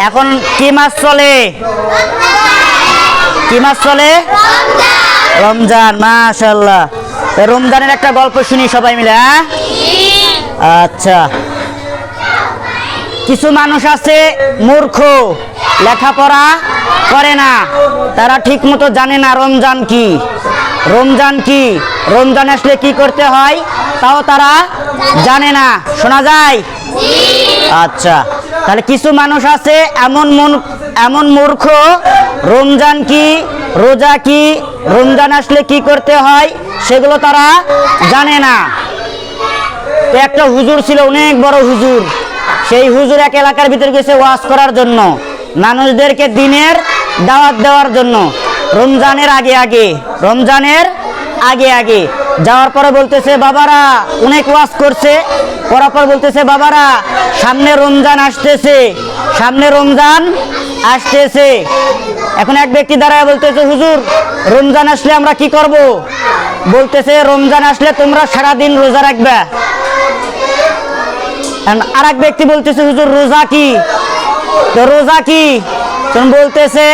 এখন কি মাস চলে? কি মাস চলে? রমজান। মাশাআল্লাহ। রমজানের একটা গল্প শুনি সবাই মিলে। হ্যাঁ, আচ্ছা। কিছু মানুষ আছে মূর্খ, লেখাপড়া করে না, তারা ঠিক মতো জানে না রমজান কি। রমজান কি, রমজান আসলে কি করতে হয় তাও তারা জানে না। শোনা যায়? আচ্ছা, তাহলে কিছু মানুষ আছে এমন মূর্খ, রমজান কি, রোজা কি, রমজান আসলে কি করতে হয় সেগুলো তারা জানে না। তো একটা হুজুর ছিল, অনেক বড় হুজুর। সেই হুজুর এক এলাকার ভিতরে গেছে ওয়াজ করার জন্য, মানুষদেরকে দিনের দাওয়াত দেওয়ার জন্য। রমজানের আগে আগে যাওয়ার পরে বলতেছে, বাবারা অনেক ওয়াজ করছে, করার পর বলতেছে, বাবারা সামনে রমজান আসতেছে। এখন এক ব্যক্তি দাঁড়ায় বলতেছে, হুজুর রমজান আসলে আমরা কি করব? বলতেছে, রমজান আসলে তোমরা সারাদিন রোজা রাখবে। আর এক ব্যক্তি বলতেছে, হুজুর রোজা কি? তো রোজা কি? বলতেছে,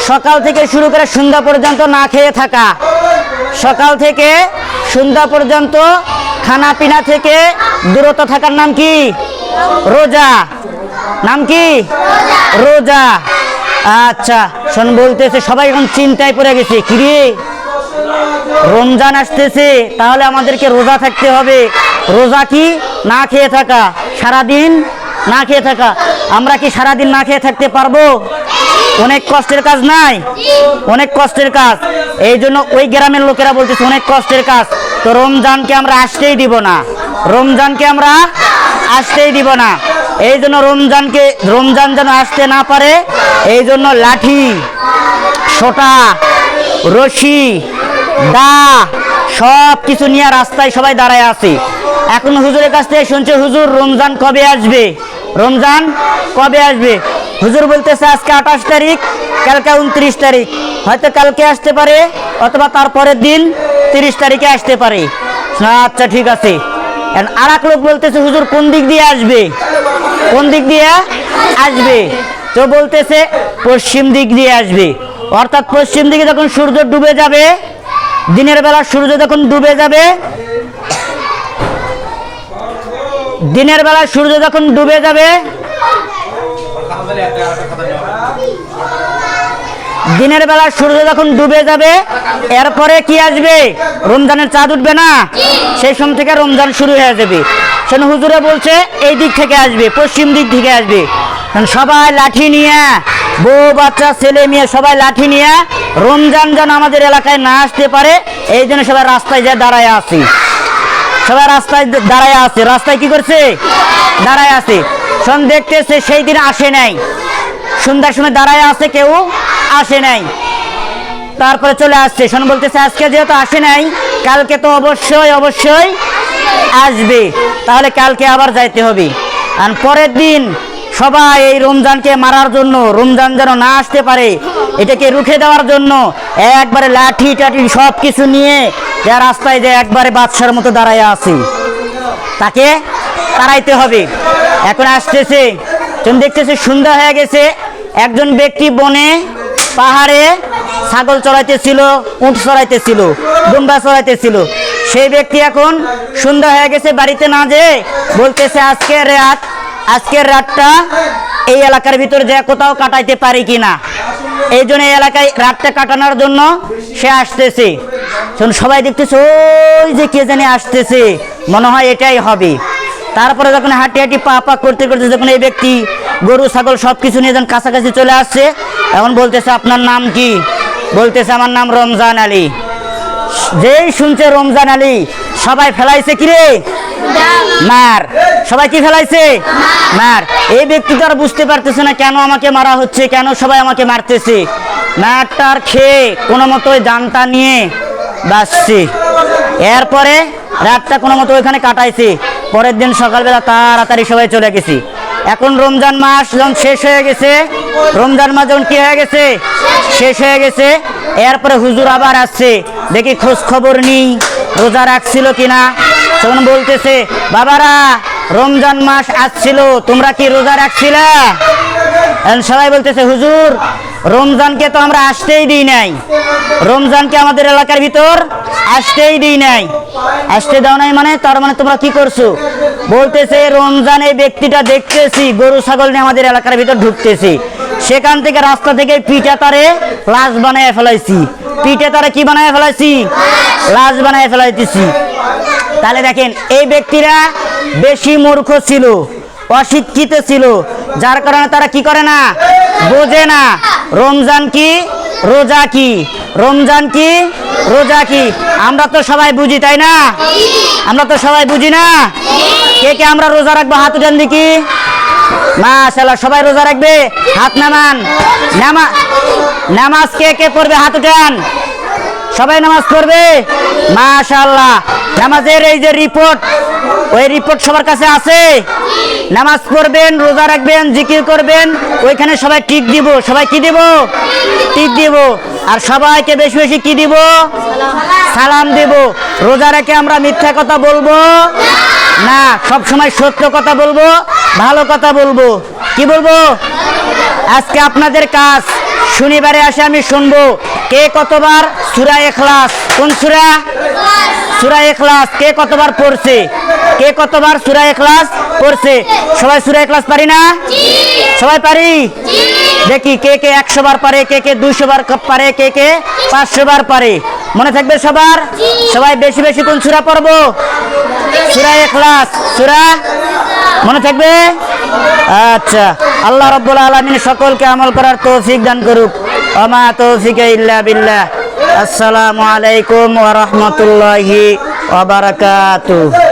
সকাল থেকে শুরু করে সন্ধ্যা পর্যন্ত না খেয়ে থাকা। সকাল থেকে সন্ধ্যা পর্যন্ত খানা পিনা থেকে দূরত থাকার নাম কি? রোজা। নাম কি? রোজা। আচ্ছা শোন, বলতেছে সবাই এখন চিন্তায় পড়ে গেছে, কিরে রমজান আসতেছে, তাহলে আমাদেরকে রোজা থাকতে হবে। রোজা কি? না খেয়ে থাকা, সারাদিন না খেয়ে থাকা। আমরা কি সারাদিন না খেয়ে থাকতে পারবো? অনেক কষ্টের কাজ নাই? অনেক কষ্টের কাজ। এই জন্য ওই গ্রামের লোকেরা বলতেছে অনেক কষ্টের কাজ, তো রমজানকে আমরা আসতেই দিব না। এই জন্য রমজান যেন আসতে না পারে, এই জন্য লাঠি, সোটা, রশি, দা সব কিছু নিয়ে রাস্তায় সবাই দাঁড়ায় আছে। এখন হুজুরের কাছ থেকে শুনছে, হুজুর রমজান কবে আসবে? রমজান কবে আসবে? হুজুর বলতেছে, আজকে 28 তারিখ, কালকে 29 তারিখ, হয়তো কালকে আসতে পারে অথবা তারপরের দিন 30 তারিখে আসতে পারে। আচ্ছা ঠিক আছে। আর এক লোক বলতেছে, হুজুর কোন দিক দিয়ে আসবে? কোন দিক দিয়ে আসবে? তো বলতেছে পশ্চিম দিক দিয়ে আসবে। অর্থাৎ পশ্চিম দিকে যখন সূর্য ডুবে যাবে, দিনের বেলা সূর্য যখন ডুবে যাবে, দিনের বেলা সূর্য যখন ডুবে যাবে, দিনের বেলা সূর্য যখন ডুবে যাবে, এরপরে কি আসবে? রমজানের চাঁদ উঠবে না? সেই সময় থেকে রমজান শুরু হয়ে যাবে। সেন হুজুরে বলছে এই দিক থেকে আসবে, পশ্চিম দিক থেকে আসবে। সবাই লাঠি নিয়ে, বউ বাচ্চা ছেলে মেয়ে সবাই লাঠি নিয়ে, রমজান যেন আমাদের এলাকায় না আসতে পারে এই জন্য সবাই রাস্তায় যে দাঁড়ায় আছে। রাস্তায় কি করছে? দাঁড়ায় আছে। শোন, দেখতেছে সেই দিন আসে নাই, সন্ধ্যার সময় দাঁড়ায় আছে, কেউ আসে নাই। তারপরে চলে আসছে। শোন, বলতেছে আজকে যেহেতু আসে নাই, কালকে তো অবশ্যই আসবে, তাহলে কালকে আবার যাইতে হবে। আর পরের দিন সবাই এই রমজানকে মারার জন্য, রমজান যেন না আসতে পারে এটাকে রুখে দেওয়ার জন্য একবারে লাঠি টাঠি সব কিছু নিয়ে রাস্তায় যে একবারে বাদশার মতো দাঁড়ায় আছে, তাকে তাড়াইতে হবে। এখন আসতেছে, তুমি দেখতেছে সন্ধ্যা হয়ে গেছে। একজন ব্যক্তি বনে পাহাড়ে ছাগল চড়াইতেছিল, উট চড়াইতেছিল, দুম্বা চড়াইতেছিল। সেই ব্যক্তি এখন সন্ধ্যা হয়ে গেছে, বাড়িতে না যেয়ে বলতেছে আজকের রাতটা এই এলাকার ভিতরে যে কোথাও কাটাইতে পারি কিনা। এই জন্য এই এলাকায় রাতটা কাটানোর জন্য সে আসতেছে। সবাই দেখতেছে ওই যে কে জানি আসতেছে, মনে হয় এটাই হবে। তারপরে যখন হাঁটি পা করতে করতে যখন এই ব্যক্তি গরু ছাগল সব কিছু নিয়ে যখন কাছাকাছি চলে আসছে, এখন বলতেছে আপনার নাম কি? বলতেছে আমার নাম রমজান আলী। যেই শুনছে রমজান আলী, সবাই ফেলাইছে কিরে মার। সবাই কি ফেলাইছে? মার। এই ব্যক্তি তো আর বুঝতে পারতেছে না কেন আমাকে মারা হচ্ছে, কেন সবাই আমাকে মারতেছে। মারটার খেয়ে কোনো মতোই জানটা নিয়ে বাঁচছে। এরপরে রাতটা কোনো মতো ওইখানে কাটাইছে। পরের দিন সকালবেলা তাড়াতাড়ি সবাই চলে গেছি। এখন রমজান মাস যখন শেষ হয়ে গেছে, রমজান মাস যখন কি হয়ে গেছে? শেষ হয়ে গেছে। এরপরে হুজুর আবার আসছে, দেখি খোঁজ খবর নিই রোজা রাখছিল কিনা। তখন বলতেছে, বাবারা রমজান মাস আসছিল, তোমরা কি রোজা রাখছিলে? এখন সবাই বলতেছে হুজুর রমজানকে তো আমরা আসতেই দিই নাই, রমজানকে আমাদের এলাকার ভিতর আসতেই দিই নাই। আসতে দাও নাই মানে তার মানে তোমরা কি করছো? বলতেছে রমজান এই ব্যক্তিটা দেখতেছি গরু ছাগল নিয়ে আমাদের এলাকার ভিতর ঢুকতেছি, সেখান থেকে রাস্তা থেকে পিঠা তারে লাশ বানায় ফেলাইছি, পিঠে তারে কি বানায় ফেলাইছি? লাশ বানায় ফেলাইতেছি। তাহলে দেখেন এই ব্যক্তিরা বেশি মূর্খ ছিল, অশিক্ষিত ছিল, যার কারণে তারা কি করে না, বোঝে না রমজান কি রোজা কি, রমজান কি রোজা কি। আমরা তো সবাই বুঝি তাই না? আমরা তো সবাই বুঝি না? কে কে আমরা রোজা রাখবো হাত উঠান দেখি। মাশাআল্লাহ, সবাই রোজা রাখবে, হাত নামান। নামাজ কে কে পড়বে হাত উঠান। সবাই নামাজ পড়বে মাশাআল্লাহ। নামাজের এই যে রিপোর্ট, ওই রিপোর্ট সবার কাছে আছে। নামাজ পড়বেন, রোজা রাখবেন, জিকির করবেন, ওইখানে সবাই টিক দিব। সবাই কি দিব? টিক দিব। আর সবাইকে বেশি বেশি কি দিব? সালাম দিব। রোজা রেখে আমরা মিথ্যা কথা বলবো না, সব সময় সত্য কথা বলবো, ভালো কথা বলবো। কি বলবো? আজকে আপনাদের কাজ শনিবারে আসে আমি শুনবো কে কতবার সূরা ইখলাস, কোন সূরা? সূরা ইখলাস কে কতবার পড়ছে? কে কতবার সূরা ইখলাস পড়ছে? সবাই সূরা ইখলাস পারি না? সবাই পারি? দেখি কে কে 100 বার পারে, কে কে 200 বার পারে, কে কে 500 বার পারে। মনে থাকবে সবার? সবাই বেশি বেশি কোন সূরা পড়বো? সূরা ইখলাস। সূরা মনে থাকবে? আচ্ছা, আল্লাহ রাব্বুল আলামিন সকলকে আমল করার তৌফিক দান করুক। ওমা তৌফিকা ইল্লা বিল্লাহ। আসসালামু আলাইকুম ওয়া রাহমাতুল্লাহি ওয়া বারাকাতুহু।